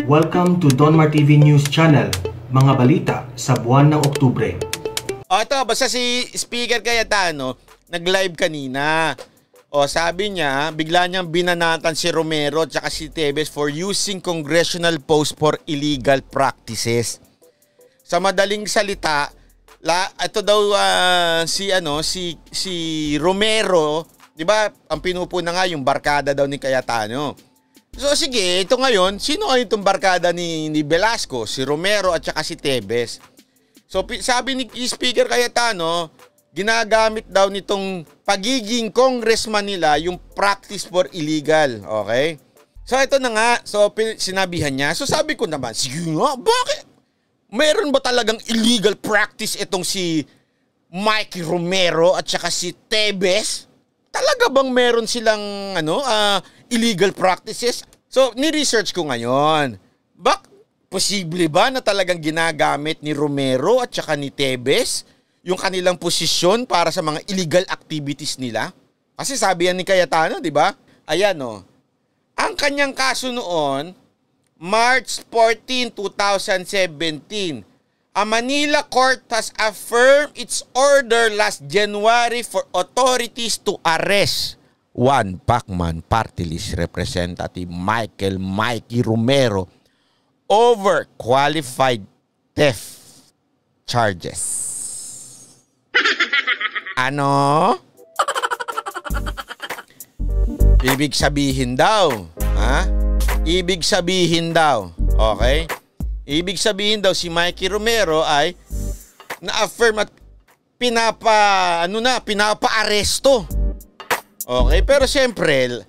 Welcome to Donmar TV News Channel, mga balita sa buwan ng Oktubre. Ito, basta si Speaker Cayetano, nag-live kanina. Sabi niya, bigla niyang binanatan si Romero at si Tevez for using congressional post for illegal practices. Sa madaling salita, ito daw si Romero, 'di ba? Ang pinupuna nga yung barkada daw ni Cayetano. So sige, ito ngayon, sino ay itong barkada ni Velasco? Si Romero at saka si Tevez. So sabi ni Speaker Cayetano, ginagamit daw nitong pagiging congressman nila yung practice for illegal. Okay? So ito na nga, so sinabihan niya. So sabi ko naman, sige nga, bakit? Meron ba talagang illegal practice itong si Mikey Romero at saka si Tevez? Talaga bang meron silang illegal practices? So, ni-research ko ngayon. Posible ba na talagang ginagamit ni Romero at saka ni Tevez yung kanilang posisyon para sa mga illegal activities nila? Kasi sabi yan ni Cayetano, di ba? Ayan ang kanyang kaso noon, March 14, 2017. A Manila court has affirmed its order last January for authorities to arrest one Pacman Party List Representative Mikey Romero over qualified theft charges. Ano? Ibig sabihin daw, Ibig sabihin daw, okay? Ibig sabihin daw si Mikey Romero ay na-affirm at pinapa-aresto. Okay, pero siyempre,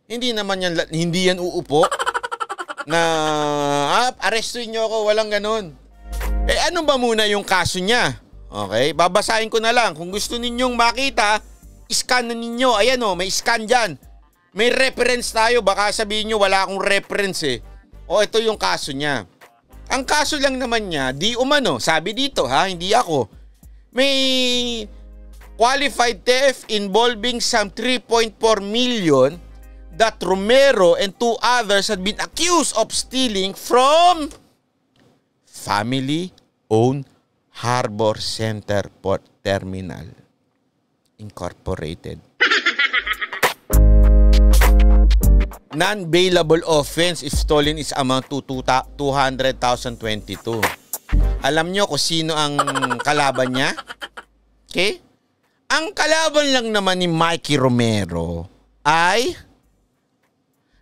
hindi yan uupo na arestuin niyo ako, walang ganun. Ano ba muna yung kaso niya? Okay, babasahin ko na lang. Kung gusto ninyong makita, scan na ninyo. Ayan may scan dyan. May reference tayo, baka sabihin nyo wala akong reference ito yung kaso niya. Ang kaso lang naman niya, di umano, sabi dito hindi ako. May qualified theft involving some 3.4 million that Romero and two others had been accused of stealing from family-owned Harbor Center Port Terminal Incorporated. Non-bailable offense if stolen is amount to 200,022. Alam nyo kung sino ang kalaban niya? Okay? Ang kalaban lang naman ni Mikey Romero ay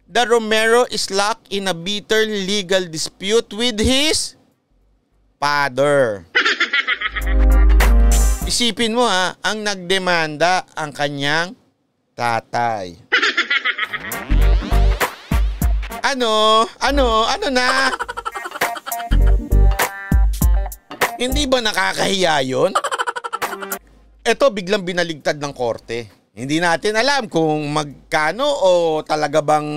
the Romero is locked in a bitter legal dispute with his father. Isipin mo ang nagdemanda ang kanyang tatay. Ano na? Hindi ba nakakahiya yun? Ito biglang binaligtad ng korte. Hindi natin alam kung magkano o talaga bang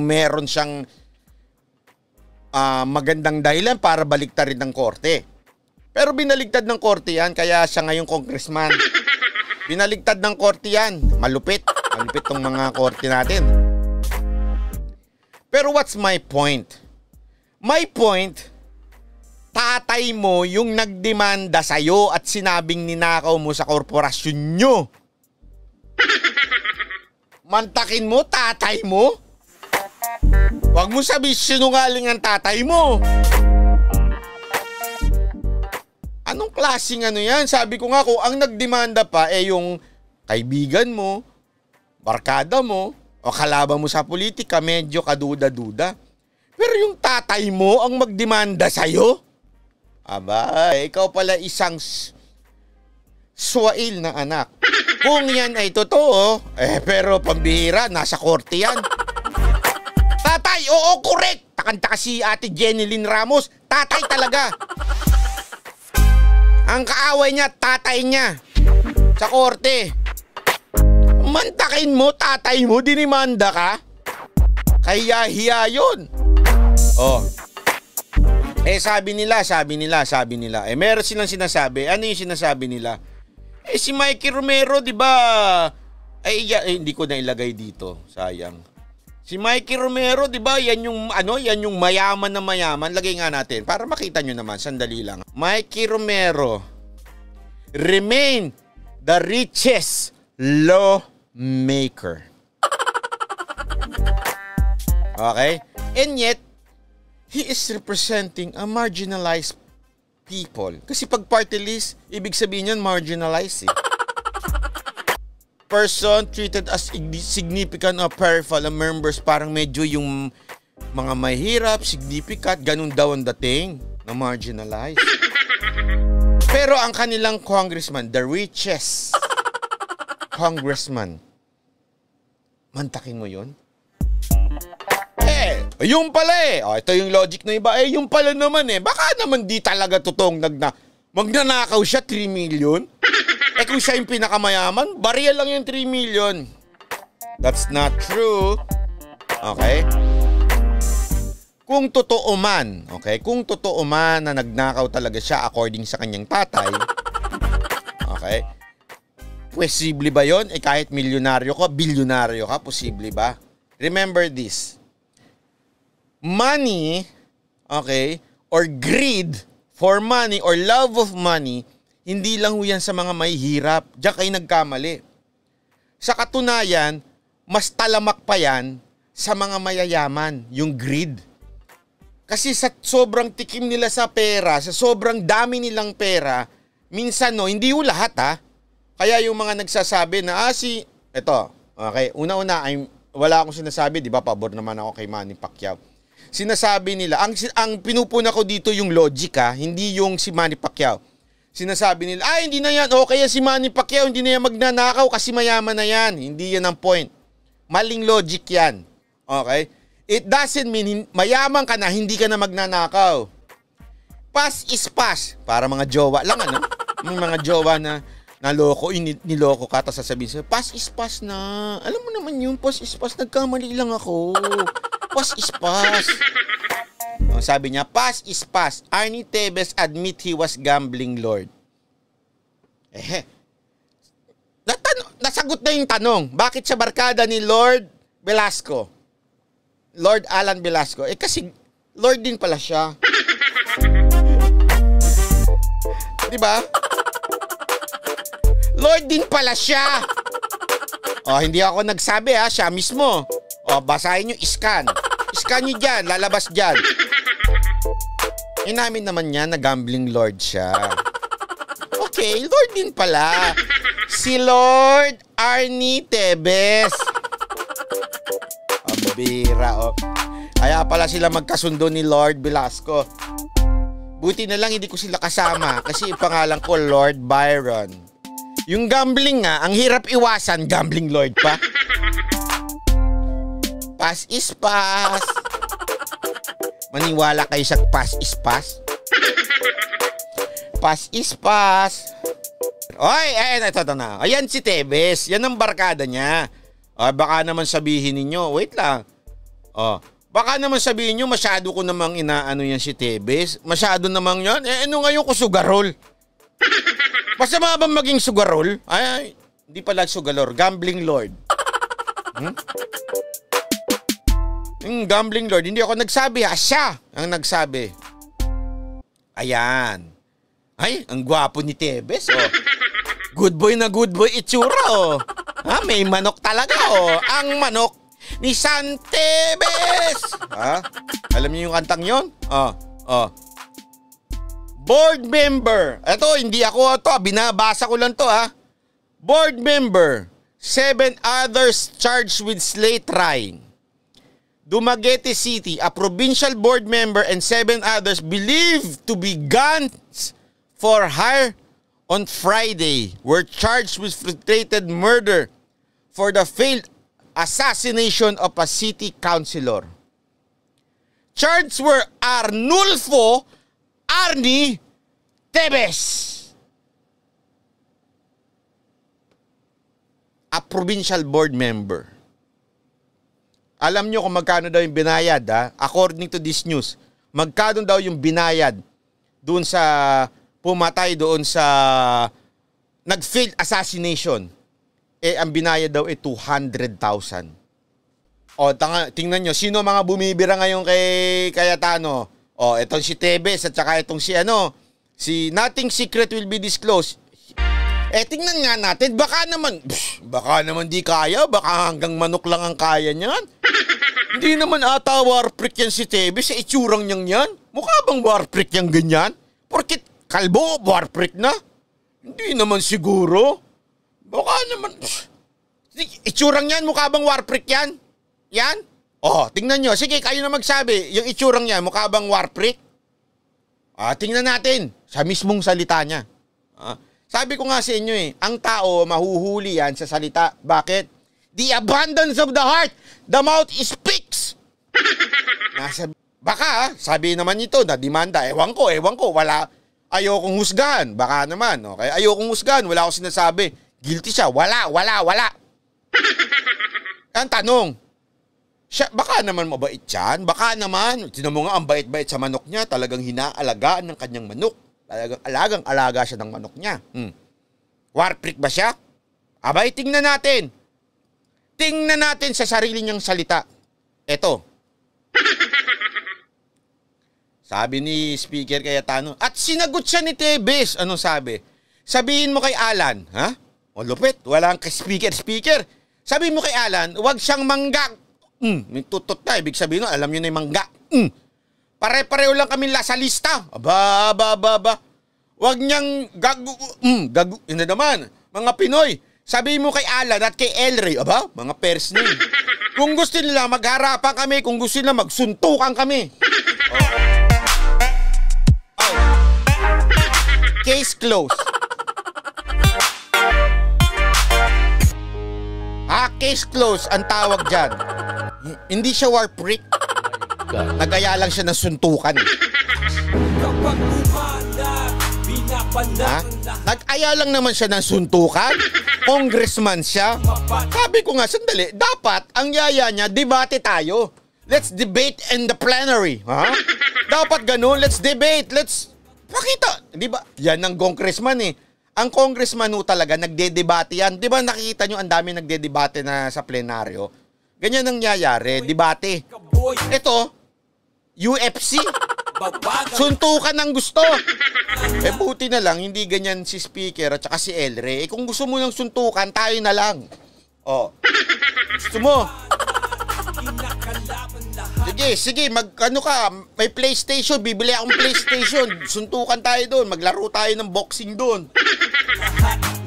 meron siyang magandang dahilan para baligtarin ng korte. Pero binaligtad ng korte yan, kaya siya ngayong congressman. Binaligtad ng korte yan. Malupit tong mga korte natin. Pero what's my point? My point, tatay mo yung nagdemanda sa'yo at sinabing ninakaw mo sa korporasyon nyo. Mantakin mo, tatay mo? Huwag mo sabihin sinungaling ang tatay mo. Anong klaseng yan? Sabi ko nga kung ang nagdemanda pa yung kaibigan mo, barkada mo, o kalaban mo sa politika, medyo kaduda-duda. Pero yung tatay mo ang magdemanda sa'yo? Aba, ikaw pala isang swail na anak. Kung yan ay totoo, pero pambihira, nasa korte yan. Tatay, oo, correct! Takanta si Ate Jenilyn Ramos, tatay talaga. Ang kaaway niya, tatay niya. Sa korte. Mantakin mo, tatay mo, dinimanda ka? Kaya-hiya yun. Sabi nila. Meron silang sinasabi. Ano yung sinasabi nila? Si Mikey Romero, di ba? Hindi ko na ilagay dito. Sayang. Si Mikey Romero, 'di ba? Yan yung mayaman na mayaman. Lagay nga natin para makita nyo naman, sandali lang. Mikey Romero remain the richest lawmaker. Okay? And yet, he is representing a marginalized people. Kasi pag party list, ibig sabihin yan marginalized eh. Person treated as significant or peripheral members, parang medyo yung mga mahirap, significant, ganun daw ang dating na marginalized. Pero ang kanilang congressman, the richest congressman, mantakin mo yun? Yung pala eh. Ito yung logic na iba. Yung pala naman eh. Baka naman di talaga totoong magnanakaw siya 3 million. Kung siya yung pinakamayaman, barya lang yung 3 million. That's not true. Okay? Kung totoo man, na nagnakaw talaga siya according sa kanyang tatay, okay? Posible ba yun? Kahit milyonaryo ka, bilyonaryo ka, posible ba? Remember this. Money, okay, or greed for money or love of money, hindi lang yan sa mga mahihirap. Diyan kayo nagkamali. Sa katunayan, mas talamak pa yan sa mga mayayaman, yung greed. Kasi sa sobrang tikim nila sa pera, sa sobrang dami nilang pera, minsan hindi yung lahat Kaya yung mga nagsasabi na, eto, okay, una-una, wala akong sinasabi, di ba, pabor naman ako kay Manny Pacquiao. Sinasabi nila, ang pinupuna ko dito yung logic hindi yung si Manny Pacquiao. Sinasabi nila, hindi na yan, okay yan si Manny Pacquiao, hindi na yan magnanakaw kasi mayaman na yan. Hindi yan ang point. Maling logic yan. Okay? It doesn't mean mayaman ka na, hindi ka na magnanakaw. Pass is pass. Para mga jowa lang, May mga jowa na naloko, niloko ka, tapos sasabihin sa'yo, pass is pass na. Alam mo naman yun, pass is pass, nagkamali lang ako. Pass is pass. Sabi niya, pass is pass. Arnie Tevez admit he was gambling lord. Nasagot na yung tanong. Bakit siya barkada ni Lord Velasco? Lord Alan Velasco. Kasi Lord din pala siya. Diba? Lord din pala siya. Hindi ako nagsabi siya mismo. Basahin nyo, scan. Scan nyo dyan, lalabas dyan. Inamin naman niya na gambling lord siya. Okay, Lord din pala. Si Lord Arnie Tevez. Bira, Kaya pala sila magkasundo ni Lord Velasco. Buti na lang hindi ko sila kasama kasi pangalan ko Lord Byron. Yung gambling ang hirap iwasan, gambling lord pa. Pass is pass. Maniwala kayo sa pass is pass. Pass is pass. Ito na. Ayan si Tevez. Yan ang barkada niya. Baka naman sabihin ninyo, wait lang. Baka naman sabihin nyo, masyado ko namang inaano yan si Tevez. Masyado namang yan. Ano ngayon ko sugarol? Masama ba maging sugarol? Hindi pala sugarol. Gambling lord. Gambling lord. Hindi ako nagsabi. Siya ang nagsabi. Ayan. Ang gwapo ni Tevez. Good boy na good boy itsura. May manok talaga. Ang manok ni San Tevez. Alam niyo yung kantang yon? Board member. Ito, hindi ako binabasa ko lang to Board member. 7 others charged with slate trying. Dumaguete City, a provincial board member and 7 others believed to be guns for hire on Friday were charged with frustrated murder for the failed assassination of a city councilor. Charged were Arnulfo Arnie Tevez, a provincial board member. Alam nyo kung magkano daw yung binayad according to this news. Magkano daw yung binayad doon sa pumatay doon sa nag-failed assassination. Ang binayad daw 200,000. O, tingnan nyo, sino mga bumibira ngayon kay Cayetano? O, itong si Tebes at saka itong si Nothing Secret Will Be Disclosed. Tingnan nga natin, baka naman di kaya, baka hanggang manok lang ang kaya niyan. Hindi naman ata warprick yan si Tebes, sa itsurang niyang yan. Mukha bang warprick yang ganyan? Porkit kalbo, warprick na? Hindi naman siguro. Baka naman, itsurang yan, mukha bang warprick yan? Yan? Tingnan nyo. Sige, kayo na magsabi. Yung itsurang niya, mukha bang warprick? Tingnan natin. Sa mismong salita niya. Sabi ko nga sa inyo ang tao mahuhuli yan sa salita. Bakit? The abundance of the heart, the mouth speaks. Baka, sabi naman ito, na demanda. Ewan ko, wala. Ayokong husgahan. Baka naman. Okay? Ayokong husgahan. Wala akong sinasabi. Guilty siya. Wala. Ang tanong, baka naman mabait yan. Baka naman. Tinan mo nga, ang bait-bait sa manok niya. Talagang hinaalagaan ng kanyang manok. Talagang alagang-alaga siya ng manok niya. Warprick ba siya? Abay, tingnan natin. Tingnan natin sa sarili niyang salita. Eto. Sabi ni Speaker Cayetano. At sinagot siya ni Tebes. Anong sabi? Sabihin mo kay Alan. Ha? Lupit. Walang speaker. Sabihin mo kay Alan, huwag siyang mangga. May tutot na. Ibig sabihin no, alam nyo na yung mangga. Pare-pareho lang kami sa lista. Aba. Huwag niyang gagu. Yun na naman. Mga Pinoy, sabihin mo kay Alan at kay Elray. Aba, mga pairs name. Kung gusto nila, magharapan kami. Kung gusto nila, magsuntukan kami. Case closed. Case closed ang tawag dyan. Hindi siya warprick. Nagaya lang siya ng suntukan. Nag-aya lang naman siya ng suntukan. Congressman siya. Sabi ko nga, sandali, dapat ang yaya niya, debate tayo. Let's debate in the plenary. Dapat ganun, let's debate, let's pakita. Diba? Yan ang congressman Ang congressman talaga, nagdedebate yan. Diba nakikita nyo ang dami nagdedebate na sa plenaryo? Ganyan ang nangyayari, debate. Ito, UFC. Suntukan ang gusto. Buti na lang, hindi ganyan si Speaker at saka si Elre. Kung gusto mo ng suntukan, tayo na lang. Gusto mo? Sige, ano ka, may PlayStation, bibili akong PlayStation. Suntukan tayo doon, maglaro tayo ng boxing doon.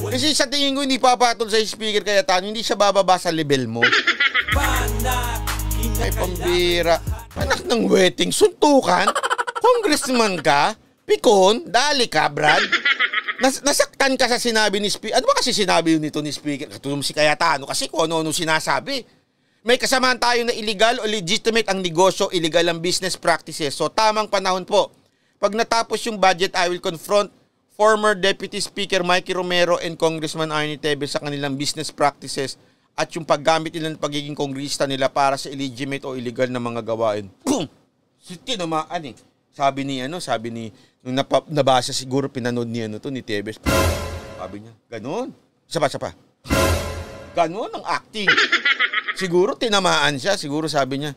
Kasi sa tingin ko, hindi papatol sa Speaker Cayetano, hindi siya bababa sa level mo. Ay, pambira. Anak ng wedding, suntukan? Congressman ka? Pikon? Dali ka, Brad? Nasaktan ka sa sinabi ni Speaker. Ano ba kasi sinabi nito ni Speaker? Katulong si Cayetano kasi kung ano-ano sinasabi. May kasamaan tayo na illegal o legitimate ang negosyo, illegal ang business practices. So, tamang panahon po. Pag natapos yung budget, I will confront former Deputy Speaker Mikey Romero and Congressman Arnie Tebes sa kanilang business practices at yung paggamit nila ng pagiging kongrista nila para sa illegitimate o illegal na mga gawain. Boom! Tinamaan Sabi ni, nung nabasa siguro, pinanood ni ni Tebes. Sabi niya, ganun. Isa pa. Ganun ang acting. Siguro tinamaan siya. Siguro sabi niya,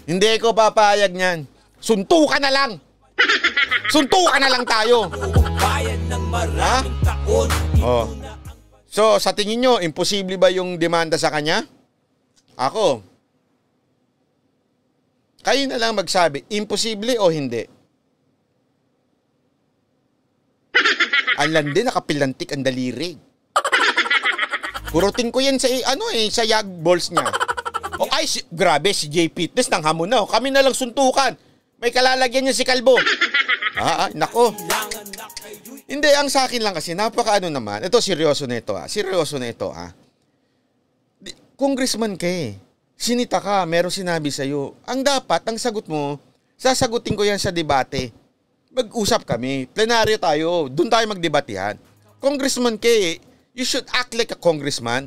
hindi ko papayag niyan. Suntukan na lang. Suntukan na lang tayo. Ha? So, sa tingin nyo, imposible ba yung demanda sa kanya? Ako. Kayo na lang magsabi, imposible o hindi? Ang landi, nakapilantik ang daliri. Kurutin ko yan sa sa yag balls niya. Grabe, si Jay Fitness nang hamon na. Kami na lang suntukan. May kalalagyan niya si Kalbo. Nako. Hindi, ang sa akin lang kasi, naman. Ito, seryoso na ito. Congressman ka Sinita ka, meron sinabi sa'yo. Ang dapat, ang sagot mo, sasagutin ko yan sa debate. Mag-usap kami. Plenaryo tayo. Doon tayo magdebatehan. Congressman ka you should act like a congressman.